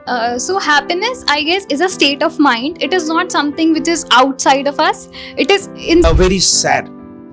So happiness, I guess, is a state of mind. It is not something which is outside of us. It is in. Very sad.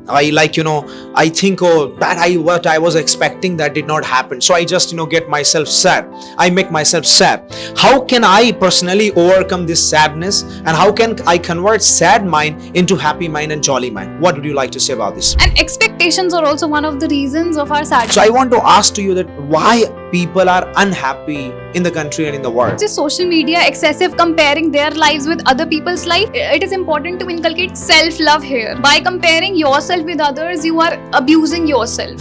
I think, oh, that what I was expecting that did not happen. So I just get myself sad. I make myself sad. How can I personally overcome this sadness, and how can I convert sad mind into happy mind and jolly mind? What would you like to say about this? And expectations are also one of the reasons of our sadness. So I want to ask to you that why people are unhappy in the country and in the world. Just social media, excessive comparing their lives with other people's life. It is important to inculcate self-love here. By comparing yourself with others, you are abusing yourself.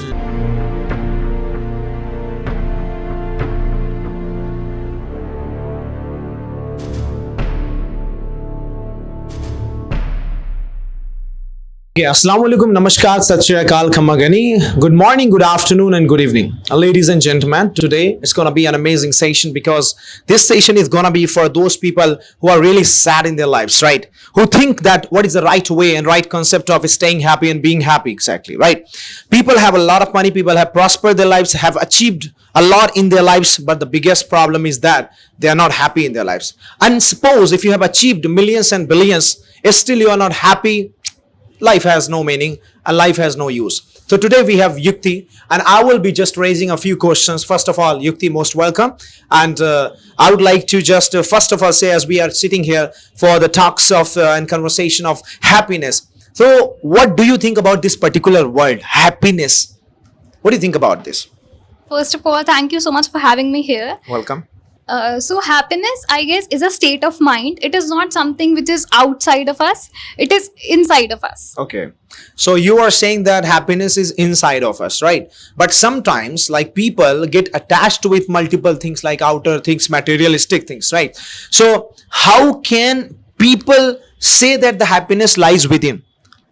Okay, Assalamu alaikum, namaskar, sat shri akal, khamma gani. Good morning, good afternoon, and good evening. Ladies and gentlemen, today it's gonna be an amazing session because this session is gonna be for those people who are really sad in their lives, right? Who think that what is the right way and right concept of staying happy and being happy, exactly, right? People have a lot of money, people have prospered their lives, have achieved a lot in their lives, but the biggest problem is that they are not happy in their lives. And suppose if you have achieved millions and billions, still you are not happy, life has no meaning and life has no use. So today we have Yukti, and I will be just raising a few questions. First of all, Yukti, most welcome. And I would like to just first of all say, as we are sitting here for the talks of and conversation of happiness. So what do you think about this particular word, happiness? What do you think about this? First of all, thank you so much for having me here. Welcome. So happiness, I guess, is a state of mind. It is not something which is outside of us. It is inside of us. Okay. So you are saying that happiness is inside of us, right? But sometimes like people get attached with multiple things like outer things, materialistic things, right? So how can people say that the happiness lies within?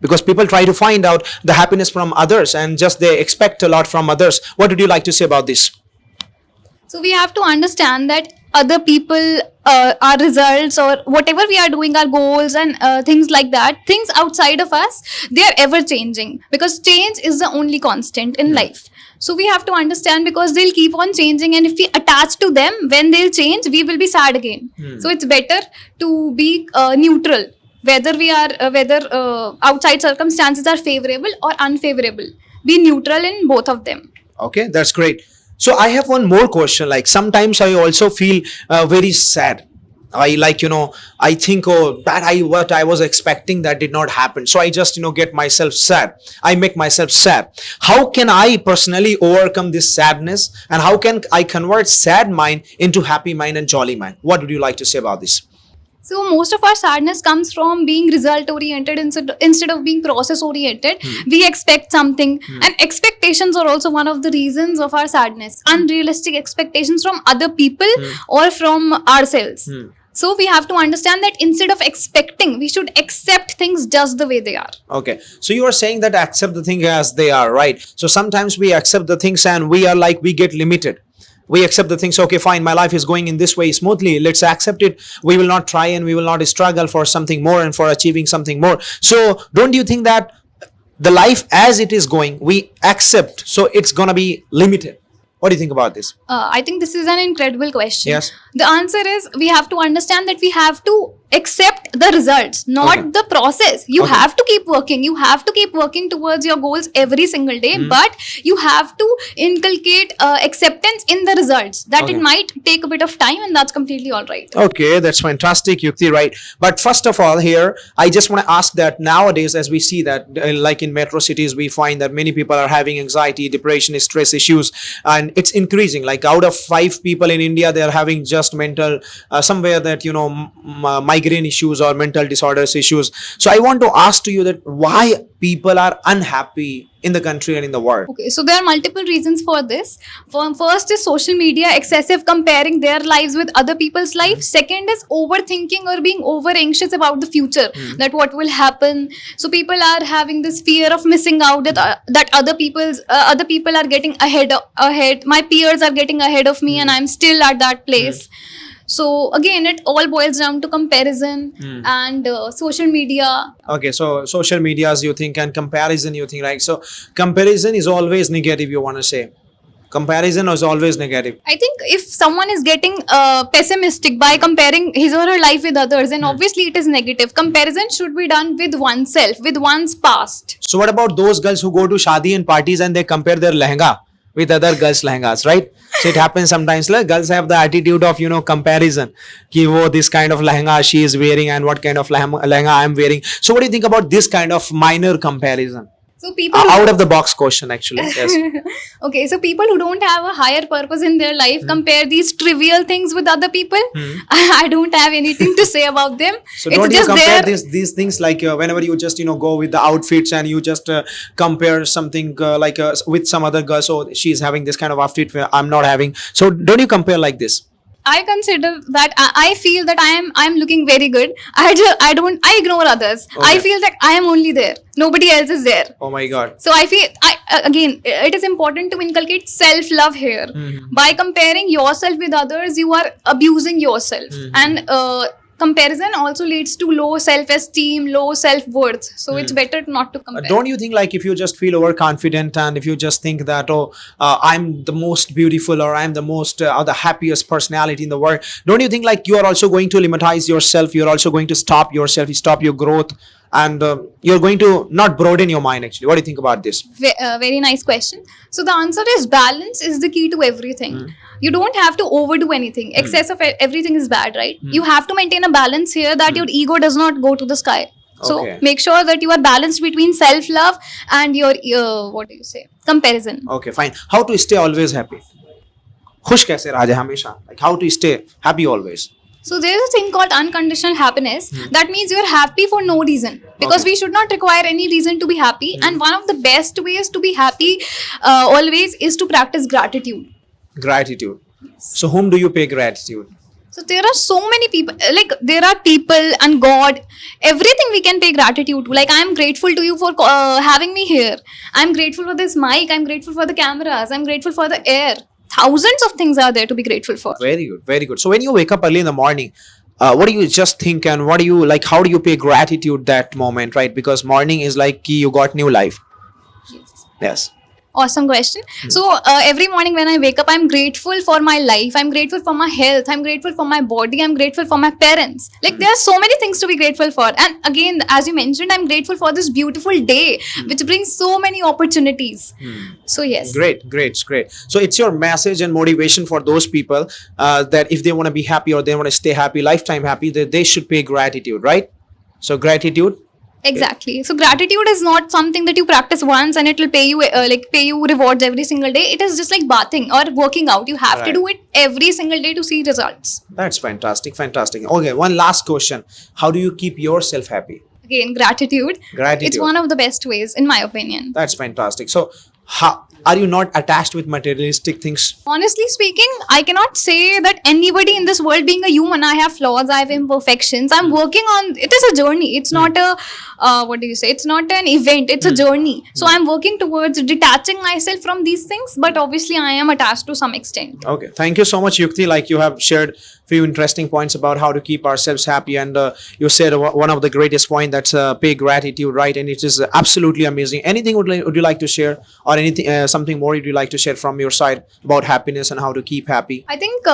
Because people try to find out the happiness from others and just they expect a lot from others. What would you like to say about this? So we have to understand that other people, our results or whatever we are doing, our goals and things like that, things outside of us, they are ever changing because change is the only constant in life. So we have to understand because they'll keep on changing, and if we attach to them, when they'll change, we will be sad again. So it's better to be neutral, whether we are outside circumstances are favorable or unfavorable. Be neutral in both of them. Okay, that's great. So I have one more question. Like sometimes I also feel very sad. I think, oh, that what I was expecting that did not happen. So I just get myself sad. I make myself sad. How can I personally overcome this sadness, and how can I convert sad mind into happy mind and jolly mind? What would you like to say about this? So most of our sadness comes from being result oriented instead of being process oriented. We expect something, and expectations are also one of the reasons of our sadness. Unrealistic expectations from other people or from ourselves. So we have to understand that instead of expecting, we should accept things just the way they are. Okay. So you are saying that accept the thing as they are, right? So sometimes we accept the things and we are like, we get limited. We accept the things, okay, fine, my life is going in this way smoothly. Let's accept it. We will not try and we will not struggle for something more and for achieving something more. So don't you think that the life as it is going, we accept, so it's going to be limited? What do you think about this? I think this is an incredible question. Yes. The answer is we have to understand that we have to accept the results, not the process. You have to keep working. You have to keep working towards your goals every single day, but you have to inculcate acceptance in the results. That it might take a bit of time, and that's completely all right. Okay, that's fantastic, Yukti, right? But first of all, here, I just want to ask that nowadays, as we see that, like in metro cities, we find that many people are having anxiety, depression, stress issues, and it's increasing. Like out of 5 people in India, they are having just mental, somewhere that, migraine issues or mental disorders issues. So I want to ask to you that why people are unhappy in the country and in the world. Okay, so there are multiple reasons for this. First is social media, excessive comparing their lives with other people's lives. Second is overthinking or being over anxious about the future, that what will happen. So people are having this fear of missing out, that other people are getting ahead. My peers are getting ahead of me, and I'm still at that place. So again, it all boils down to comparison and social media. Okay, so social medias you think, and comparison you think, right? So comparison is always negative, you want to say. Comparison is always negative. I think if someone is getting pessimistic by comparing his or her life with others, then obviously it is negative. Comparison should be done with oneself, with one's past. So what about those girls who go to shadi and parties and they compare their lehenga with other girls' lehengas, right? So it happens sometimes. Like, girls have the attitude of comparison. Ki wo this kind of lehenga she is wearing and what kind of lehenga I am wearing. So what do you think about this kind of minor comparison? So people Out of the box question, actually. Yes. okay, so people who don't have a higher purpose in their life compare these trivial things with other people. I don't have anything to say about them. So It's don't you just compare their these things like whenever you just go with the outfits and you just compare something with some other girl. So she's having this kind of outfit where I'm not having. So don't you compare like this? I consider that I feel that I'm looking very good. I ignore others. I Okay. feel that I am only there. Nobody else is there. Oh my God. So I feel again it is important to inculcate self love here. By comparing yourself with others, you are abusing yourself, and comparison also leads to low self esteem, low self worth. So it's better not to compare. Don't you think like if you just feel overconfident and if you just think that I'm the most beautiful or I'm the most or the happiest personality in the world, don't you think like you are also going to limitize yourself, you're also going to stop yourself, you stop your growth, and you're going to not broaden your mind actually? What do you think about this? Very nice question. So the answer is balance is the key to everything. You don't have to overdo anything. Excess of everything is bad, right? You have to maintain a balance here that your ego does not go to the sky. So Okay. make sure that you are balanced between self love and your what do you say, comparison. Okay, fine. How to stay always happy? खुश कैसे रहा जाए हमेशा? Like how to stay happy always? So there is a thing called unconditional happiness. That means you're happy for no reason, because Okay. we should not require any reason to be happy. And one of the best ways to be happy always is to practice gratitude. Gratitude. So whom do you pay gratitude? So there are so many people, like there are people and God, everything we can pay gratitude to. Like I am grateful to you for having me here. I'm grateful for this mic. I'm grateful for the cameras. I'm grateful for the air. Thousands of things are there to be grateful for. Very good, very good. So when you wake up early in the morning, what do you just think and what do you like? How do you pay gratitude that moment, right? Because morning is like ki you got new life. Yes. Awesome question. So every morning when I wake up, I'm grateful for my life. I'm grateful for my health. I'm grateful for my body. I'm grateful for my parents. Like there are so many things to be grateful for. And again, as you mentioned, I'm grateful for this beautiful day, which brings so many opportunities. So yes. Great, great, great. So it's your message and motivation for those people that if they want to be happy or they want to stay happy, lifetime happy, that they should pay gratitude, right? So gratitude. Exactly. So gratitude is not something that you practice once and it will pay you pay you rewards every single day. It is just like bathing or working out. You have to Right. do it every single day to see results. That's fantastic, fantastic. Okay, one last question. How do you keep yourself happy? Again, gratitude. Gratitude. It's one of the best ways, in my opinion. That's fantastic. So how are you not attached with materialistic things? Honestly speaking, I cannot say that anybody in this world, being a human, I have flaws, I have imperfections. I'm working on it. Is a journey. It's not a what do you say? It's not an event. It's a journey. So I'm working towards detaching myself from these things. But obviously, I am attached to some extent. Okay, thank you so much, Yukti. Like you have shared few interesting points about how to keep ourselves happy, and you said one of the greatest point, that's pay gratitude, right? And it is absolutely amazing. Anything would you like to share, or anything something more would you like to share from your side about happiness and how to keep happy? I think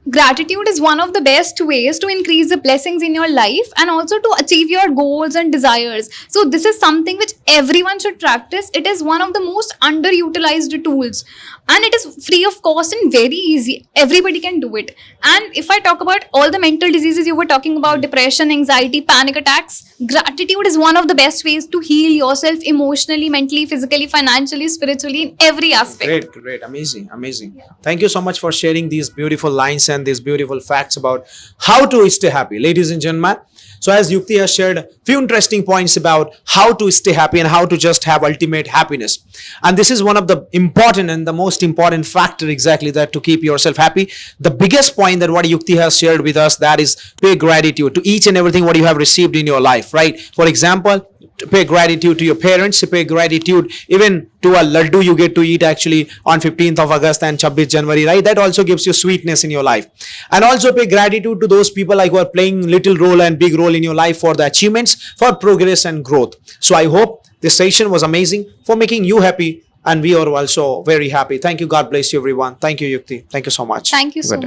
gratitude is one of the best ways to increase the blessings in your life and also to achieve your goals and desires. So this is something which everyone should practice. It is one of the most underutilized tools, and it is free of cost and very easy. Everybody can do it. And if I talk about all the mental diseases you were talking about, depression, anxiety, panic attacks, gratitude is one of the best ways to heal yourself emotionally, mentally, physically, financially, spiritually, in every aspect. Great, great, amazing, amazing. Thank you so much for sharing these beautiful lines and these beautiful facts about how to stay happy, ladies and gentlemen. So as Yukti has shared few interesting points about how to stay happy and how to just have ultimate happiness. And this is one of the important and the most important factor exactly, that to keep yourself happy. The biggest point that what Yukti has shared with us, that is pay gratitude to each and everything what you have received in your life, right? For example, to pay gratitude to your parents, to pay gratitude even to a laddu you get to eat actually on 15th of August and 26th January, right? That also gives you sweetness in your life. And also pay gratitude to those people like who are playing little role and big role in your life for the achievements, for progress and growth. So I hope this session was amazing for making you happy and we are also very happy. Thank you. God bless you, everyone. Thank you, Yukti. Thank you so much. Thank you so Good. much.